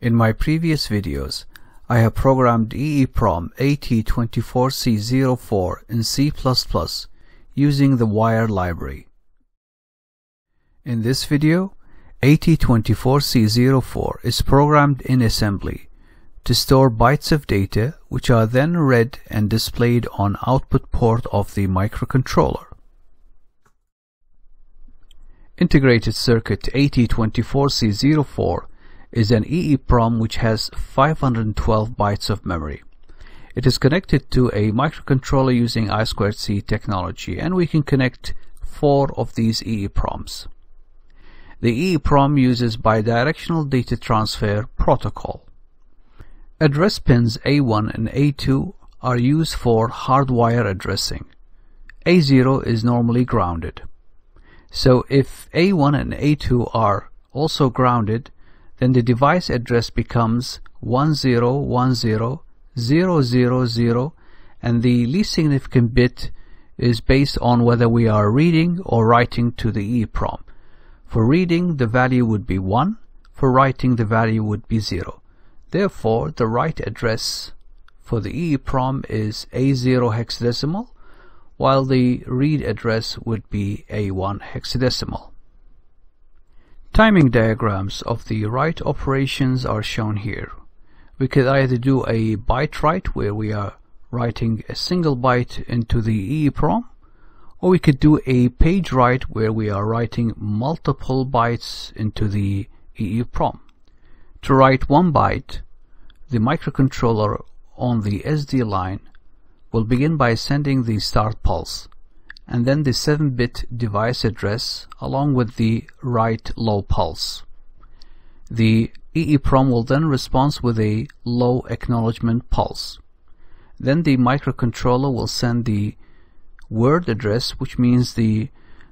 In my previous videos, I have programmed EEPROM AT24C04 in C++ using the wire library. In this video, AT24C04 is programmed in assembly to store bytes of data which are then read and displayed on output port of the microcontroller. Integrated circuit AT24C04 is an EEPROM which has 512 bytes of memory. It is connected to a microcontroller using I2C technology, and we can connect 4 of these EEPROMs. The EEPROM uses bidirectional data transfer protocol. Address pins A1 and A2 are used for hardwire addressing. A0 is normally grounded. So if A1 and A2 are also grounded, then the device address becomes 10100000, and the least significant bit is based on whether we are reading or writing to the EEPROM. For reading, the value would be 1. For writing, the value would be 0. Therefore, the write address for the EEPROM is A0 hexadecimal, while the read address would be A1 hexadecimal. Timing diagrams of the write operations are shown here. We could either do a byte write, where we are writing a single byte into the EEPROM, or we could do a page write, where we are writing multiple bytes into the EEPROM. To write 1 byte, the microcontroller on the SD line will begin by sending the start pulse, and then the 7-bit device address along with the write low pulse. The EEPROM will then respond with a low acknowledgement pulse. Then the microcontroller will send the word address, which means the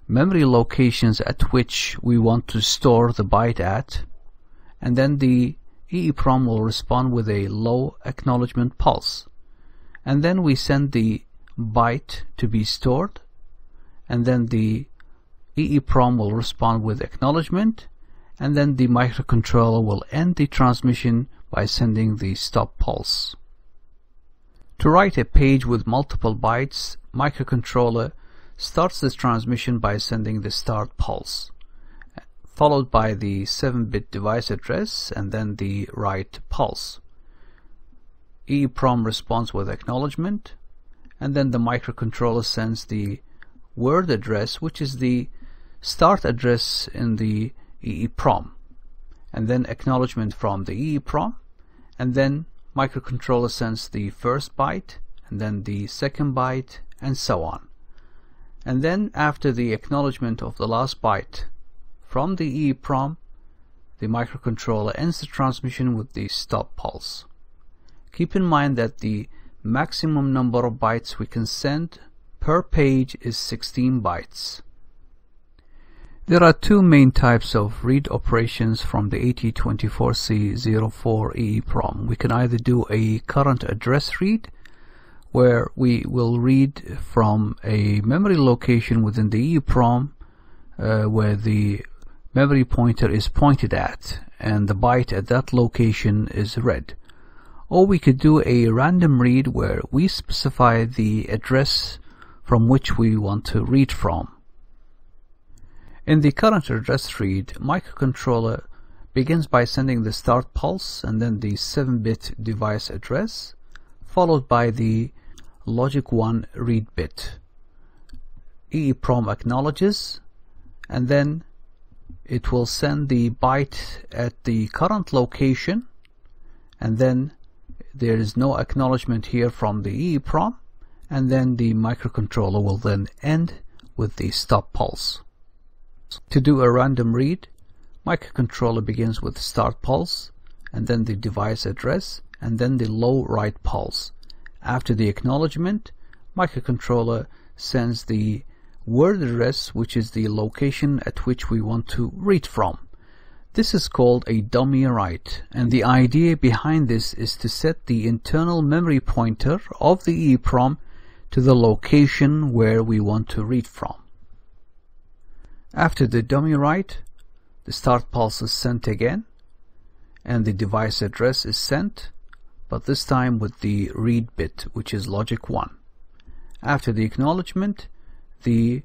memory locations at which we want to store the byte at, and then the EEPROM will respond with a low acknowledgement pulse. And then we send the byte to be stored, and then the EEPROM will respond with acknowledgement, and then the microcontroller will end the transmission by sending the stop pulse. To write a page with multiple bytes, microcontroller starts the transmission by sending the start pulse, followed by the 7-bit device address and then the write pulse. EEPROM responds with acknowledgement, and then the microcontroller sends the word address, which is the start address in the EEPROM, and then acknowledgement from the EEPROM, and then microcontroller sends the first byte and then the second byte, and so on. And then after the acknowledgement of the last byte from the EEPROM, the microcontroller ends the transmission with the stop pulse. Keep in mind that the maximum number of bytes we can send per page is 16 bytes. There are 2 main types of read operations from the AT24C04 EEPROM. We can either do a current address read, where we will read from a memory location within the EEPROM where the memory pointer is pointed at, and the byte at that location is read. Or we could do a random read, where we specify the address from which we want to read from. In the current address read, microcontroller begins by sending the start pulse and then the 7-bit device address, followed by the logic 1 read bit. EEPROM acknowledges, and then it will send the byte at the current location, and then there is no acknowledgement here from the EEPROM, and then the microcontroller will then end with the stop pulse. To do a random read, microcontroller begins with start pulse, and then the device address, and then the low write pulse. After the acknowledgement, microcontroller sends the word address, which is the location at which we want to read from. This is called a dummy write, and the idea behind this is to set the internal memory pointer of the EEPROM to the location where we want to read from. After the dummy write, the start pulse is sent again, and the device address is sent, but this time with the read bit, which is logic 1. After the acknowledgement, the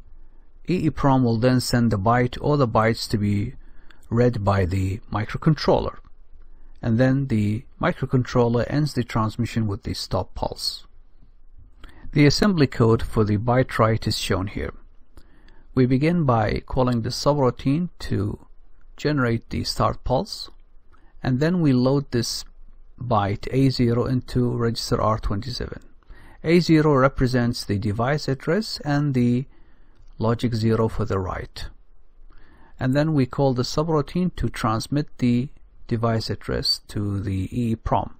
EEPROM will then send the byte or the bytes to be read by the microcontroller, and then the microcontroller ends the transmission with the stop pulse. The assembly code for the byte write is shown here. We begin by calling the subroutine to generate the start pulse, and then we load this byte A0 into register R27. A0 represents the device address and the logic 0 for the write. And then we call the subroutine to transmit the device address to the EEPROM.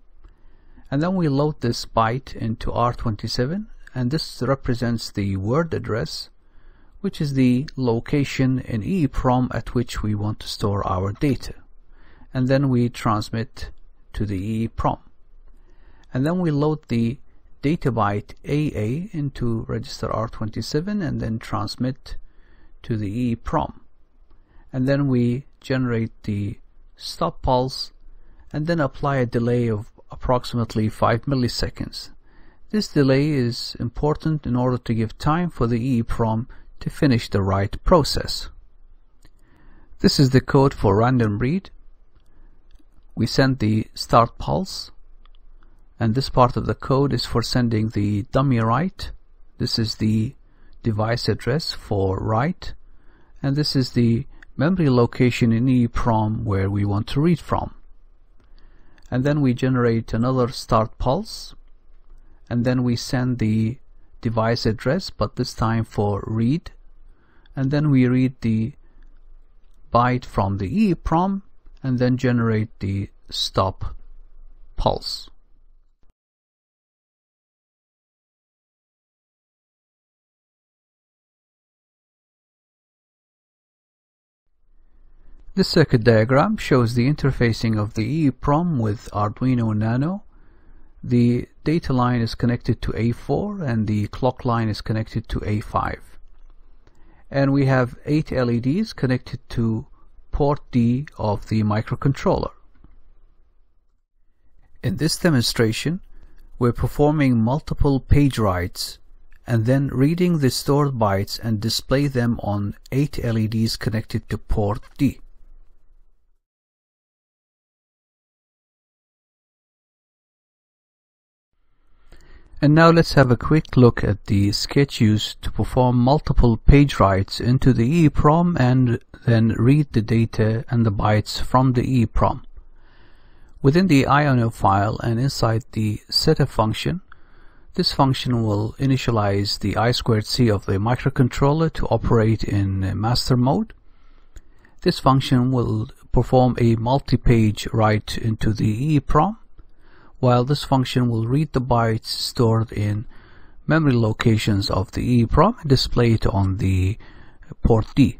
And then we load this byte into R27, and this represents the word address, which is the location in EEPROM at which we want to store our data. And then we transmit to the EEPROM. And then we load the data byte AA into register R27 and then transmit to the EEPROM. And then we generate the stop pulse and then apply a delay of approximately 5 milliseconds. This delay is important in order to give time for the EEPROM to finish the write process. This is the code for random read. We send the start pulse, and this part of the code is for sending the dummy write. This is the device address for write, and this is the memory location in EEPROM where we want to read from. And then we generate another start pulse, and then we send the device address, but this time for read, and then we read the byte from the EEPROM and then generate the stop pulse. This circuit diagram shows the interfacing of the EEPROM with Arduino Nano. The data line is connected to A4 and the clock line is connected to A5. And we have 8 LEDs connected to port D of the microcontroller. In this demonstration, we're performing multiple page writes and then reading the stored bytes and display them on 8 LEDs connected to port D. And now let's have a quick look at the sketch used to perform multiple page writes into the EEPROM and then read the data and the bytes from the EEPROM. Within the IONO file and inside the setup function, this function will initialize the I2C of the microcontroller to operate in master mode. This function will perform a multi-page write into the EEPROM, while this function will read the bytes stored in memory locations of the EEPROM and display it on the port D.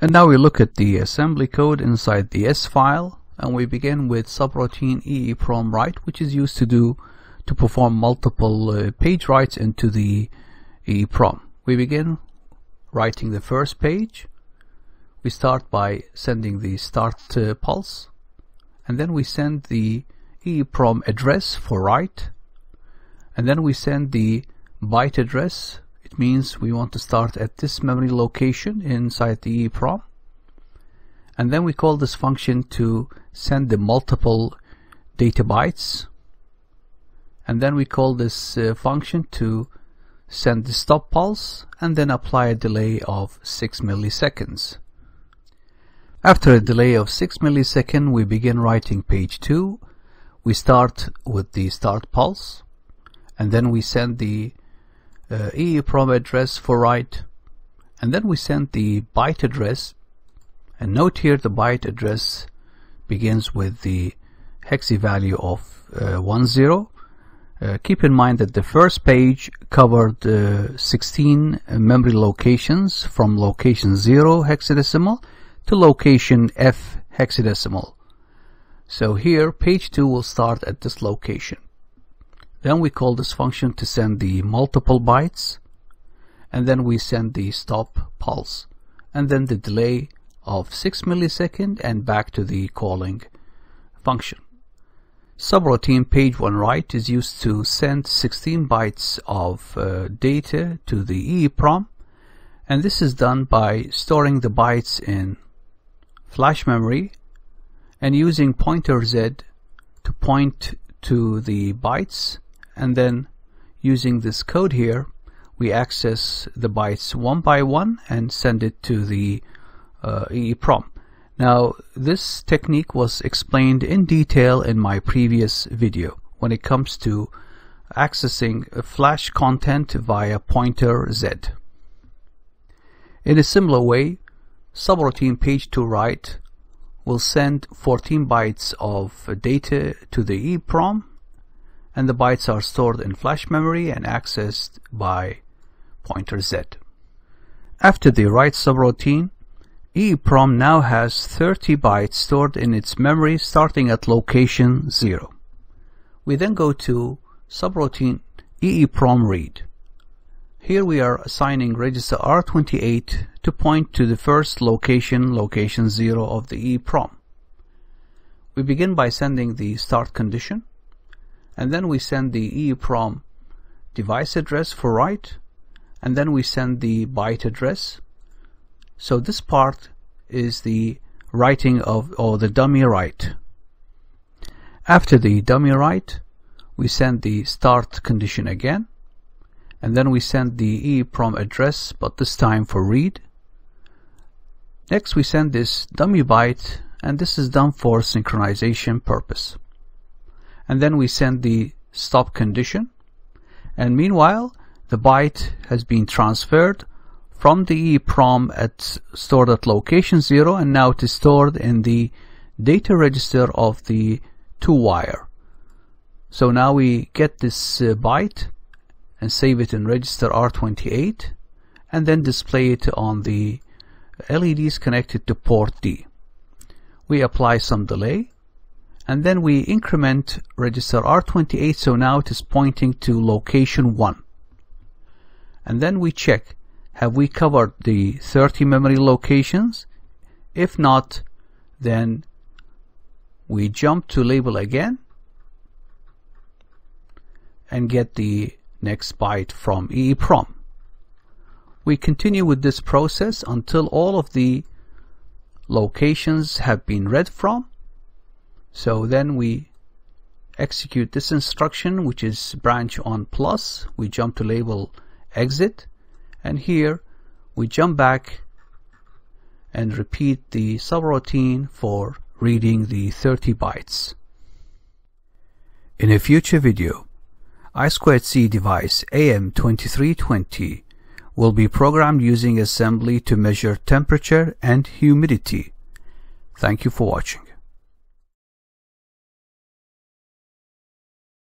And now we look at the assembly code inside the S file, and we begin with subroutine EEPROM write, which is used to perform multiple page writes into the EEPROM. We begin writing the first page. We start by sending the start pulse, and then we send the EEPROM address for write, and then we send the byte address. It means we want to start at this memory location inside the EEPROM, and then we call this function to send the multiple data bytes, and then we call this function to send the stop pulse and then apply a delay of 6 milliseconds. After a delay of 6 milliseconds, we begin writing page 2. We start with the start pulse, and then we send the EEPROM address for write, and then we send the byte address. And note here the byte address begins with the hex value of 10. Keep in mind that the first page covered 16 memory locations from location 0 hexadecimal to location F hexadecimal. So here page 2 will start at this location. Then we call this function to send the multiple bytes, and then we send the stop pulse, and then the delay of 6 milliseconds and back to the calling function. Subroutine page 1 write is used to send 16 bytes of data to the EEPROM, and this is done by storing the bytes in flash memory and using pointer Z to point to the bytes, and then using this code here we access the bytes one by one and send it to the EEPROM. Now this technique was explained in detail in my previous video when it comes to accessing flash content via pointer Z. In a similar way, subroutine page 2 write will send 14 bytes of data to the EEPROM, and the bytes are stored in flash memory and accessed by pointer Z. After the write subroutine, EEPROM now has 30 bytes stored in its memory starting at location 0. We then go to subroutine EEPROM read. Here we are assigning register R28 to point to the first location, location 0 of the EEPROM. We begin by sending the start condition, and then we send the EEPROM device address for write, and then we send the byte address. So this part is the writing of, or the dummy write. After the dummy write, we send the start condition again, and then we send the EEPROM address, but this time for read. Next we send this dummy byte, and this is done for synchronization purpose. And then we send the stop condition, and meanwhile the byte has been transferred from the EEPROM stored at location 0, and now it is stored in the data register of the 2-wire. So now we get this byte and save it in register R28, and then display it on the LEDs connected to port D. We apply some delay, and then we increment register R28, so now it is pointing to location 1. And then we check, have we covered the 30 memory locations? If not, then we jump to label again and get the next byte from EEPROM. We continue with this process until all of the locations have been read from. So then we execute this instruction, which is branch on plus. We jump to label exit, and here we jump back and repeat the subroutine for reading the 30 bytes. In a future video, I2C device AM2320 will be programmed using assembly to measure temperature and humidity. Thank you for watching.